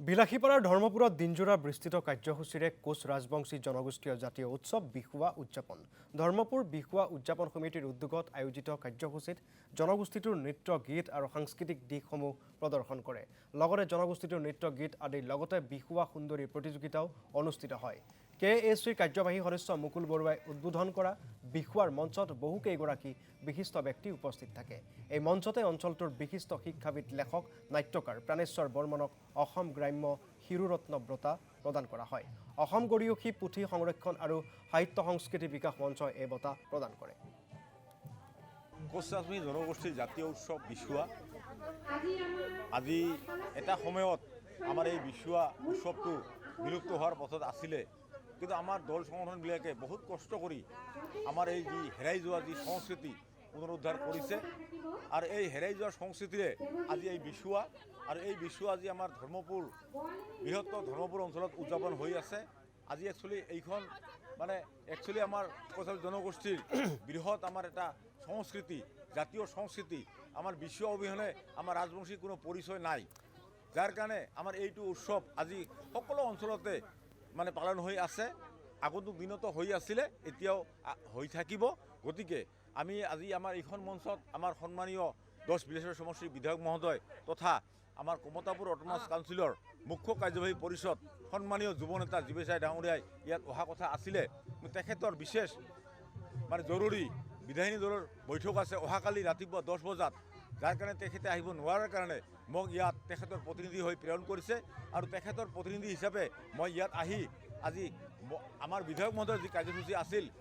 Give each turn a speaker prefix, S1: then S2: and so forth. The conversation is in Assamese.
S1: বিলাসীপাৰাৰ ধৰ্মপুৰত দিনজোৰা বিস্তৃত কাৰ্যসূচীৰে কোচ ৰাজবংশী জনগোষ্ঠীয় জাতীয় উৎসৱ বিহুৱা উদযাপন। ধৰ্মপুৰ বিহুৱা উদযাপন সমিতিৰ উদ্যোগত আয়োজিত কাৰ্যসূচীত জনগোষ্ঠীটোৰ নৃত্য গীত আৰু সাংস্কৃতিক দিশসমূহ প্ৰদৰ্শন কৰে। লগতে জনগোষ্ঠীটোৰ নৃত্য গীত আদিৰ লগতে বিহুৱা সুন্দৰী প্ৰতিযোগিতাও অনুষ্ঠিত হয়। KACৰ কাৰ্যবাহী সদস্য মুকুল বৰুৱাই উদ্বোধন কৰা বিহুৱাৰ মঞ্চত বহুকেইগৰাকী বিশিষ্ট ব্যক্তি উপস্থিত থাকে। এই মঞ্চতে অঞ্চলটোৰ বিশিষ্ট শিক্ষাবিদ লেখক নাট্যকাৰ প্ৰাণেশ্বৰ বৰ্মনক অসম গ্ৰাম্য শিৰুৰত্ন বঁটা প্ৰদান কৰা হয়। অসম গৰিয়সী পুথি সংৰক্ষণ আৰু সাহিত্য সংস্কৃতি বিকাশ মঞ্চই এই বঁটা প্ৰদান কৰে।
S2: কোচ ৰাজবংশী জনগোষ্ঠীৰ জাতীয় উৎসৱ বিহুৱা আজি এটা সময়ত আমাৰ এই বিহুৱা উৎসৱটো বিলুপ্ত হোৱাৰ পথত আছিলে, কিন্তু আমাৰ দল সংগঠনবিলাকে বহুত কষ্ট কৰি আমাৰ এই যি হেৰাই যোৱা যি সংস্কৃতি পুনৰুদ্ধাৰ কৰিছে আৰু এই হেৰাই যোৱা সংস্কৃতিৰে আজি এই বিহুৱা আৰু এই বিহুৱা আজি আমাৰ ধৰ্মপুৰ বৃহত্তৰ ধৰ্মপুৰ অঞ্চলত উদযাপন হৈ আছে। আজি এইখন আমাৰ কোচ জনগোষ্ঠীৰ বৃহৎ আমাৰ এটা সংস্কৃতি, জাতীয় সংস্কৃতি। আমাৰ বিহুৱা অবিহনে আমাৰ ৰাজবংশীৰ কোনো পৰিচয় নাই, যাৰ কাৰণে আমাৰ এইটো উৎসৱ আজি সকলো অঞ্চলতে পালন হৈ আছে। আগন্তুক দিনতো হৈ আছিলে, এতিয়াও হৈ থাকিব। গতিকে আমি আজি আমাৰ এইখন মঞ্চত আমাৰ সন্মানীয় 10 বিলেশ্বৰ সমষ্টিৰ বিধায়ক মহোদয় তথা আমাৰ কমতাপুৰ অট'নমাছ কাউন্সিলৰ মুখ্য কাৰ্যবাহী পৰিষদ সন্মানীয় যুৱ নেতা জীৱেশ ৰায় ডাঙৰীয়াই ইয়াত অহা কথা আছিলে। তেখেতৰ বিশেষ জৰুৰী বিধায়িনী দলৰ বৈঠক আছে অহাকালি ৰাতিপুৱা 10 বজাত, যাৰ কাৰণে তেখেতে আহিব নোৱাৰাৰ কাৰণে মোক ইয়াত তেখেতৰ প্ৰতিনিধি হৈ প্ৰেৰণ কৰিছে আৰু তেখেতৰ প্ৰতিনিধি হিচাপে মই ইয়াত আহি আজি আমাৰ বিধায়ক মহোদয়ৰ যি কাৰ্যসূচী আছিল